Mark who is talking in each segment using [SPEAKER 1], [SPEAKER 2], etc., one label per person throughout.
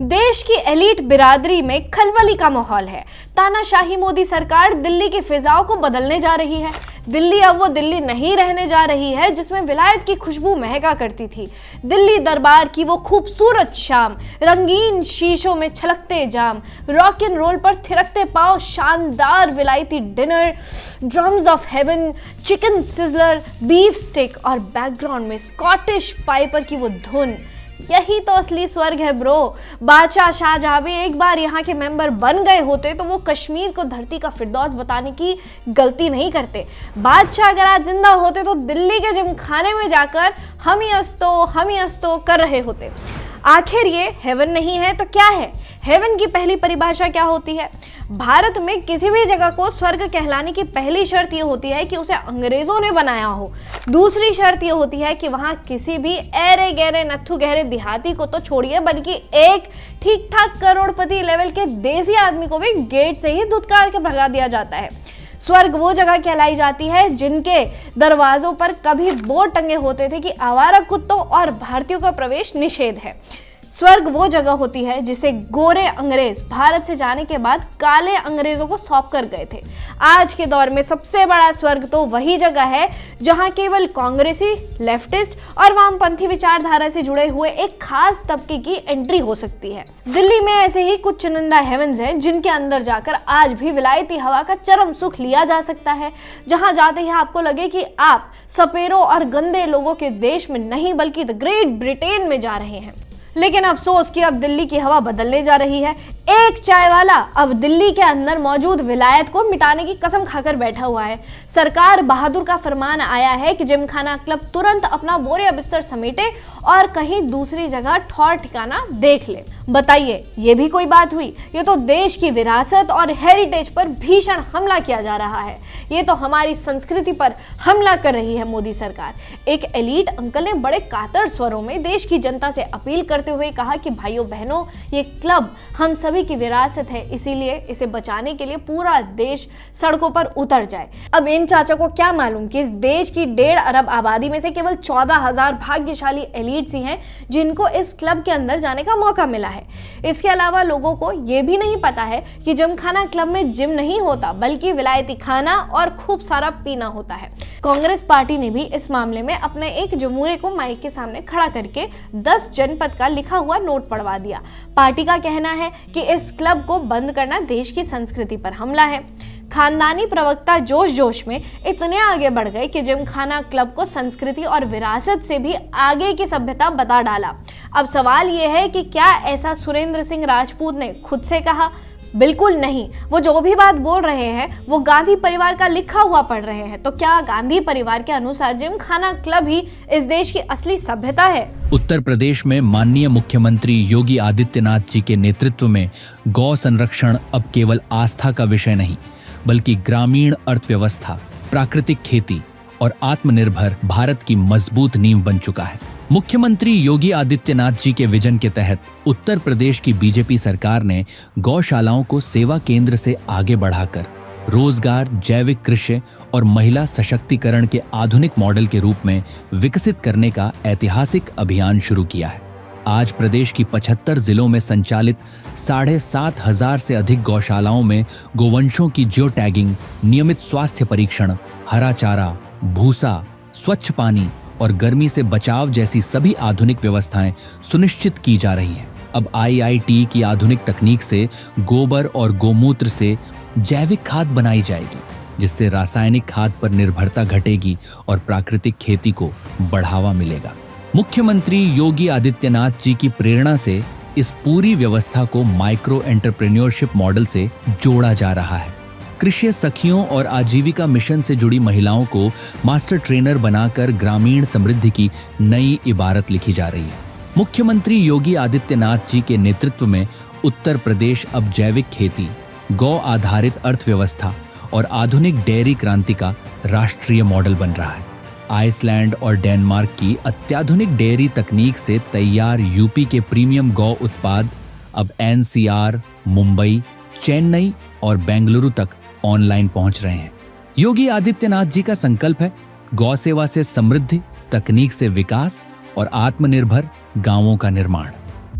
[SPEAKER 1] देश की एलीट बिरादरी में खलबली का माहौल है। तानाशाही मोदी सरकार दिल्ली की फिजाओं को बदलने जा रही है। दिल्ली अब वो दिल्ली नहीं रहने जा रही है जिसमें विलायत की खुशबू महका करती थी। दिल्ली दरबार की वो खूबसूरत शाम, रंगीन शीशों में छलकते जाम, रॉक एंड रोल पर थिरकते पांव, शानदार विलायती dinner, drums of haven, chicken sizzler, beef stick और बैकग्राउंड में स्कॉटिश पाइपर की वो धुन, यही तो असली स्वर्ग है ब्रो। बादशाह शाहजहां भी एक बार यहाँ के मेंबर बन गए होते तो वो कश्मीर को धरती का फिरदौस बताने की गलती नहीं करते। बादशाह अगर आज जिंदा होते तो दिल्ली के जिमखाने में जाकर हम ही अस्तो कर रहे होते। आखिर ये हेवन नहीं है तो क्या है? हेवन की पहली परिभाषा क्या होती है? भारत में किसी भी जगह को स्वर्ग कहलाने की पहली शर्त यह होती है कि उसे अंग्रेजों ने बनाया हो। दूसरी शर्त यह होती है कि वहां किसी भी ऐरे गहरे नत्थु गहरे देहाती को तो छोड़िए बल्कि एक ठीक ठाक करोड़पति लेवल के देसी आदमी को भी गेट से ही धुतकार के भगा दिया जाता है। स्वर्ग वो जगह कहलाई जाती है जिनके दरवाजों पर कभी बोर्ड टंगे होते थे कि आवारा कुत्तों और भारतीयों का प्रवेश निषेध है। स्वर्ग वो जगह होती है जिसे गोरे अंग्रेज भारत से जाने के बाद काले अंग्रेजों को सौंप कर गए थे। आज के दौर में सबसे बड़ा स्वर्ग तो वही जगह है जहां केवल कांग्रेसी, लेफ्टिस्ट और वामपंथी विचारधारा से जुड़े हुए एक खास तबके की एंट्री हो सकती है। दिल्ली में ऐसे ही कुछ चुनिंदा हेवंस हैं जिनके अंदर जाकर आज भी विलायती हवा का चरम सुख लिया जा सकता है, जहां जाते ही आपको लगे कि आप सपेरों और गंदे लोगों के देश में नहीं बल्कि द ग्रेट ब्रिटेन में जा रहे हैं। लेकिन अफसोस कि अब दिल्ली की हवा बदलने जा रही है। एक चाय वाला अब दिल्ली के अंदर मौजूद विलायत को मिटाने की कसम खाकर बैठा हुआ है। सरकार बहादुर का फरमान आया है कि जिमखाना क्लब तुरंत अपना बोरिया बिस्तर समेटे और कहीं दूसरी जगह ठौर ठिकाना देख ले। बताइए, ये भी कोई बात हुई? ये तो देश की विरासत और हेरिटेज पर भीषण हमला किया जा रहा है। ये तो हमारी संस्कृति पर हमला कर रही है मोदी सरकार। एक एलीट अंकल ने बड़े कातर स्वरों में देश की जनता से अपील करते हुए कहा कि भाइयों बहनों, ये क्लब हम सभी की विरासत है, इसीलिए इसे बचाने के लिए पूरा देश सड़कों पर उतर जाए। अब इन चाचा को क्या मालूम कि इस देश की 1.5 अरब आबादी में से केवल 14,000 भाग्यशाली एलीट्स ही हैं जिनको इस क्लब के अंदर जाने का मौका मिला है। इसके अलावा लोगों को यह भी नहीं पता है कि जिमखाना क्लब में जिम नहीं होता बल्कि विलायती खाना और खूब सारा पीना होता है। कांग्रेस पार्टी ने भी इस मामले में अपने एक जमूरे को माइक के सामने खड़ा करके 10 जनपद का लिखा हुआ नोट पढ़वा दिया। पार्टी का कहना है कि इस क्लब को बंद करना देश की संस्कृति पर हमला है। खानदानी प्रवक्ता जोश जोश में इतने आगे बढ़ गए कि जिमखाना क्लब को संस्कृति और विरासत से भी आगे की सभ्यता बता डाला। अब सवाल यह है कि क्या ऐसा सुरेंद्र सिंह राजपूत ने खुद से कहा? बिल्कुल नहीं। वो जो भी बात बोल रहे हैं वो गांधी परिवार का लिखा हुआ पढ़ रहे हैं। तो क्या गांधी परिवार के अनुसार जिमखाना क्लब ही इस देश की असली सभ्यता है?
[SPEAKER 2] उत्तर प्रदेश में माननीय मुख्यमंत्री योगी आदित्यनाथ जी के नेतृत्व में गौ संरक्षण अब केवल आस्था का विषय नहीं बल्कि ग्रामीण अर्थव्यवस्था, प्राकृतिक खेती और आत्मनिर्भर भारत की मजबूत नींव बन चुका है। मुख्यमंत्री योगी आदित्यनाथ जी के विजन के तहत उत्तर प्रदेश की बीजेपी सरकार ने गौशालाओं को सेवा केंद्र से आगे बढ़ाकर रोजगार, जैविक कृषि और महिला सशक्तिकरण के आधुनिक मॉडल के रूप में विकसित करने का ऐतिहासिक अभियान शुरू किया है। आज प्रदेश की 75 जिलों में संचालित 7,500 से अधिक गौशालाओं में गोवंशों की जियो टैगिंग, नियमित स्वास्थ्य परीक्षण, हरा चारा, भूसा, स्वच्छ पानी और गर्मी से बचाव जैसी सभी आधुनिक व्यवस्थाएं सुनिश्चित की जा रही हैं। अब IIT की आधुनिक तकनीक से गोबर और गोमूत्र से जैविक खाद बनाई जाएगी, जिससे रासायनिक खाद पर निर्भरता घटेगी और प्राकृतिक खेती को बढ़ावा मिलेगा। मुख्यमंत्री योगी आदित्यनाथ जी की प्रेरणा से इस पूरी व्यवस्था को माइक्रो एंटरप्रेन्योरशिप मॉडल से जोड़ा जा रहा है। कृषि सखियों और आजीविका मिशन से जुड़ी महिलाओं को मास्टर ट्रेनर बनाकर ग्रामीण समृद्धि की नई इबारत लिखी जा रही है। मुख्यमंत्री योगी आदित्यनाथ जी के नेतृत्व में उत्तर प्रदेश अब जैविक खेती, गौ आधारित अर्थव्यवस्था और आधुनिक डेयरी क्रांति का राष्ट्रीय मॉडल बन रहा है। आइसलैंड और डेनमार्क की अत्याधुनिक डेयरी तकनीक से तैयार यूपी के प्रीमियम गौ उत्पाद अब NCR, मुंबई, चेन्नई और बेंगलुरु तक ऑनलाइन पहुंच रहे हैं। योगी आदित्यनाथ जी का संकल्प है गौ सेवा से समृद्धि, तकनीक से विकास और आत्मनिर्भर गांवों का निर्माण।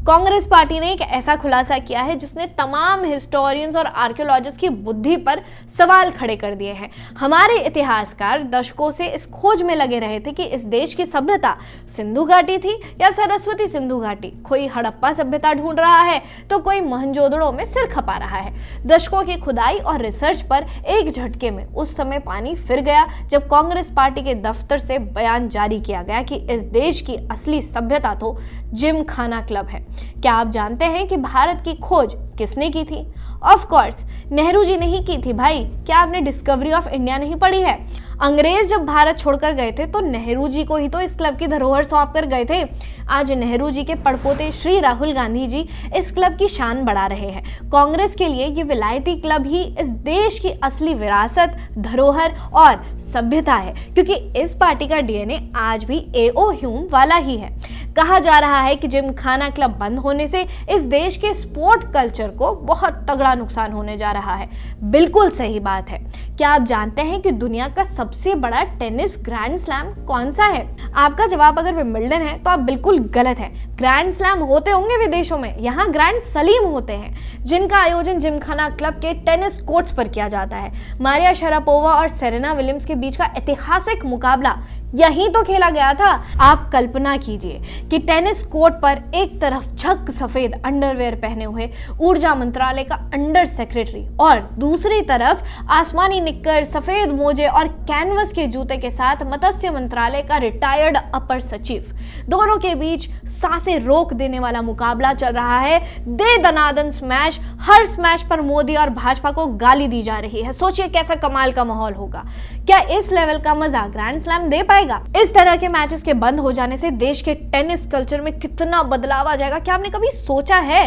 [SPEAKER 1] कांग्रेस पार्टी ने एक ऐसा खुलासा किया है जिसने तमाम हिस्टोरियंस और आर्कियोलॉजिस्ट की बुद्धि पर सवाल खड़े कर दिए हैं। हमारे इतिहासकार दशकों से इस खोज में लगे रहे थे कि इस देश की सभ्यता सिंधु घाटी थी या सरस्वती सिंधु घाटी। कोई हड़प्पा सभ्यता ढूंढ रहा है तो कोई मोहनजोदड़ो में सिर खपा रहा है। दशकों की खुदाई और रिसर्च पर एक झटके में उस समय पानी फिर गया जब कांग्रेस पार्टी के दफ्तर से बयान जारी किया गया कि इस देश की असली सभ्यता तो जिम खाना क्लब है। क्या आप जानते हैं कि भारत की खोज किसने की थी? ऑफ कोर्स नेहरू जी ने ही की थी भाई। क्या आपने डिस्कवरी ऑफ इंडिया नहीं पढ़ी है? अंग्रेज जब भारत छोड़कर गए थे तो नेहरू जी को ही तो इस क्लब की धरोहर सौंप कर गए थे। आज नेहरू जी के पड़पोते श्री राहुल गांधी जी इस क्लब की शान बढ़ा रहे हैं। कांग्रेस के लिए ये विलायती क्लब ही इस देश की असली विरासत, धरोहर और सभ्यता है, क्योंकि इस पार्टी का डीएनए आज भी एओ ह्यूम वाला ही है। कहा जा रहा है कि जिम खाना क्लब बंद होने से इस देश के स्पोर्ट कल्चर को बहुत तगड़ा नुकसान होने जा रहा है। बिल्कुल सही बात है। क्या आप जानते हैं कि दुनिया का सबसे बड़ा टेनिस ग्रैंड स्लैम कौन सा है? आपका जवाब अगर विंबलडन है तो आप बिल्कुल गलत है। ग्रैंड स्लैम होते होंगे विदेशों में, यहाँ ग्रैंड सलीम होते हैं जिनका आयोजन जिमखाना क्लब के टेनिस कोर्ट्स पर किया जाता है। मारिया शरापोवा और सेरेना विलियम्स के बीच का ऐतिहासिक मुकाबला यहीं तो खेला गया था। आप कल्पना कीजिए कि टेनिस कोर्ट पर एक तरफ झक सफेद अंडरवेयर पहने हुए ऊर्जा मंत्रालय का अंडर सेक्रेटरी और दूसरी तरफ आसमानी निक्कर, सफेद मोजे और कैनवस के जूते के साथ मत्स्य मंत्रालय का रिटायर्ड अपर सचिव। दोनों के बीच सांसें रोक देने वाला मुकाबला चल रहा है। दे दनादन स्मैश। हर स्मैश पर मोदी और भाजपा को गाली दी जा रही है। सोचिए कैसा कमाल का माहौल होगा। क्या इस लेवल का मजा ग्रैंड स्लैम दे पाएगा? इस तरह के मैचेस के बंद हो जाने से देश के टेनिस कल्चर में कितना बदलाव आ जाएगा, क्या आपने कभी सोचा है?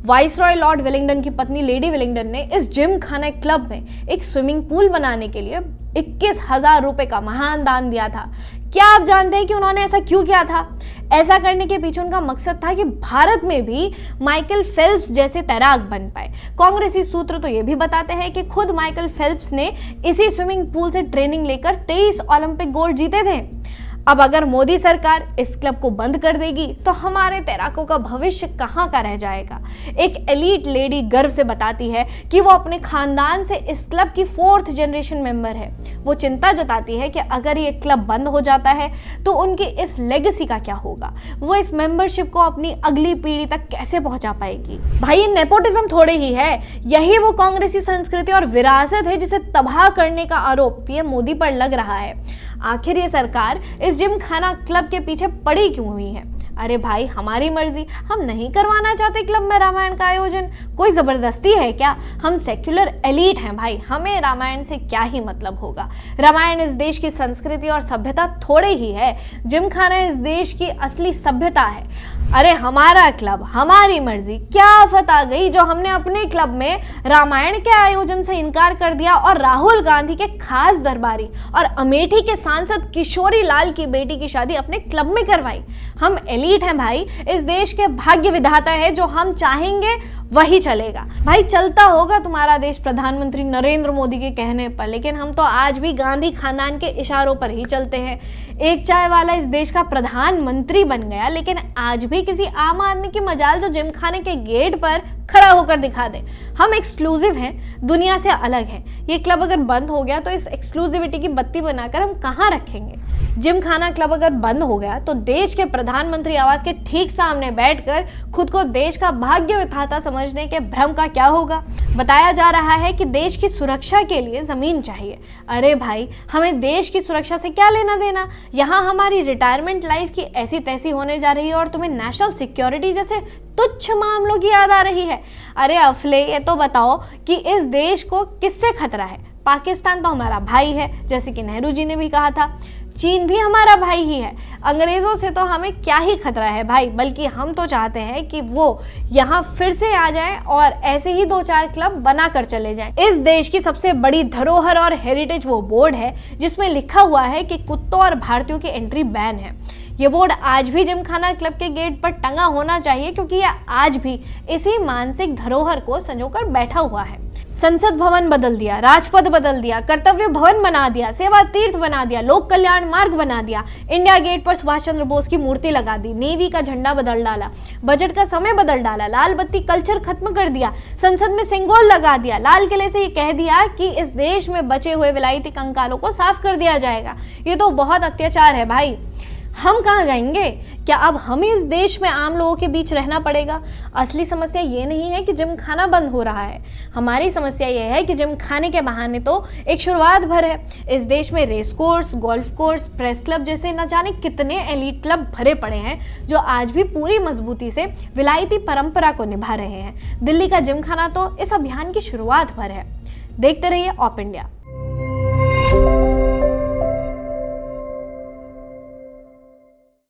[SPEAKER 1] वाइसरॉय लॉर्ड वेलिंगटन की पत्नी लेडी वेलिंगटन ने इस जिम खाना क्लब में एक स्विमिंग पूल बनाने के लिए 21,000 रुपए का महान दान दिया था। क्या आप जानते हैं कि उन्होंने ऐसा क्यों किया था? ऐसा करने के पीछे उनका मकसद था कि भारत में भी माइकल फेल्प्स जैसे तैराक बन पाए। कांग्रेसी सूत्र तो ये भी बताते हैं कि खुद माइकल फेल्प्स ने इसी स्विमिंग पूल से ट्रेनिंग लेकर 23 ओलंपिक गोल्ड जीते थे। अब अगर मोदी सरकार इस क्लब को बंद कर देगी तो हमारे तैराकों का भविष्य कहां का रह जाएगा। एक एलीट लेडी गर्व से बताती है कि वो अपने खानदान से इस क्लब की 4th जनरेशन मेंबर है। वो चिंता जताती है कि अगर ये क्लब बंद हो जाता है तो उनकी इस लेगेसी का क्या होगा। वो इस मेंबरशिप को अपनी अगली पीढ़ी तक कैसे पहुंचा पाएगी। भाई ये नेपोटिज्म थोड़े ही है, यही वो कांग्रेसी संस्कृति और विरासत है जिसे तबाह करने का आरोप पीएम मोदी पर लग रहा है। आखिर ये सरकार इस जिम खाना क्लब के पीछे पड़ी क्यों हुई है? अरे भाई हमारी मर्जी, हम नहीं करवाना चाहते क्लब में रामायण का आयोजन। कोई जबरदस्ती है क्या? हम सेक्युलर एलीट हैं भाई, हमें रामायण से क्या ही मतलब होगा। रामायण इस देश की संस्कृति और सभ्यता थोड़े ही है, जिमखाना इस देश की असली सभ्यता है। अरे हमारा क्लब, हमारी मर्जी, क्या आफत आ गई जो हमने अपने क्लब में रामायण के आयोजन से इनकार कर दिया और राहुल गांधी के खास दरबारी और अमेठी के सांसद किशोरी लाल की बेटी की शादी अपने क्लब में करवाई। हम एलीट हैं भाई, इस देश के भाग्य विधाता है, जो हम चाहेंगे वही चलेगा। भाई चलता होगा तुम्हारा देश प्रधानमंत्री नरेंद्र मोदी के कहने पर, लेकिन हम तो आज भी गांधी खानदान के इशारों पर ही चलते हैं। एक चाय वाला इस देश का प्रधानमंत्री बन गया, लेकिन आज भी किसी आम आदमी की मजाल जो जिम खाने के गेट पर खड़ा होकर दिखा दे। हम एक्सक्लूसिव हैं, दुनिया से अलग हैं। ये क्लब अगर बंद हो गया तो इस एक्सक्लूसिविटी की बत्ती बनाकर हम कहाँ रखेंगे? जिम खाना क्लब अगर बंद हो गया तो देश के प्रधानमंत्री आवास के ठीक सामने बैठकर खुद को देश का भाग्य विधाता समझने के भ्रम का क्या होगा? बताया जा रहा है कि देश की सुरक्षा के लिए जमीन चाहिए। अरे भाई हमें देश की सुरक्षा से क्या लेना देना? यहाँ हमारी रिटायरमेंट लाइफ की ऐसी तैसी होने जा रही है और तुम्हें नेशनल सिक्योरिटी जैसे तुच्छ मामलों की याद आ रही है। अरे अफले, ये तो बताओ कि इस देश को किससे खतरा है? पाकिस्तान तो हमारा भाई है, जैसे कि नेहरू जी ने भी कहा था। चीन भी हमारा भाई ही है। अंग्रेजों से तो हमें क्या ही खतरा है भाई, बल्कि हम तो चाहते हैं कि वो यहाँ फिर से आ जाएं और ऐसे ही 2-4 क्लब बना कर चले जाएं। इस देश की सबसे बड़ी धरोहर और हेरिटेज वो बोर्ड है जिसमें लिखा हुआ है कि कुत्तों और भारतीयों की एंट्री बैन है। ये बोर्ड आज भी जिमखाना क्लब के गेट पर टंगा होना चाहिए, क्योंकि यह आज भी इसी मानसिक धरोहर को संजोकर बैठा हुआ है। संसद भवन बदल दिया, राजपथ बदल दिया, कर्तव्य भवन बना दिया, सेवा तीर्थ बना दिया, लोक कल्याण मार्ग बना दिया, इंडिया गेट पर सुभाष चंद्र बोस की मूर्ति लगा दी, नेवी का झंडा बदल डाला, बजट का समय बदल डाला, लाल बत्ती कल्चर खत्म कर दिया, संसद में सिंगोल लगा दिया, लाल किले से ये कह दिया कि इस देश में बचे हुए विलायती कंकालों को साफ कर दिया जाएगा। ये तो बहुत अत्याचार है भाई। हम कहाँ जाएंगे? क्या अब हमें इस देश में आम लोगों के बीच रहना पड़ेगा? असली समस्या ये नहीं है कि जिम खाना बंद हो रहा है, हमारी समस्या ये है कि जिम खाने के बहाने तो एक शुरुआत भर है। इस देश में race course, golf course, press club जैसे न जाने कितने एलीट क्लब भरे पड़े हैं जो आज भी पूरी मजबूती से विलायती परंपरा को निभा रहे हैं। दिल्ली का जिम खाना तो इस अभियान की शुरुआत भर है। देखते रहिए ऑप इंडिया।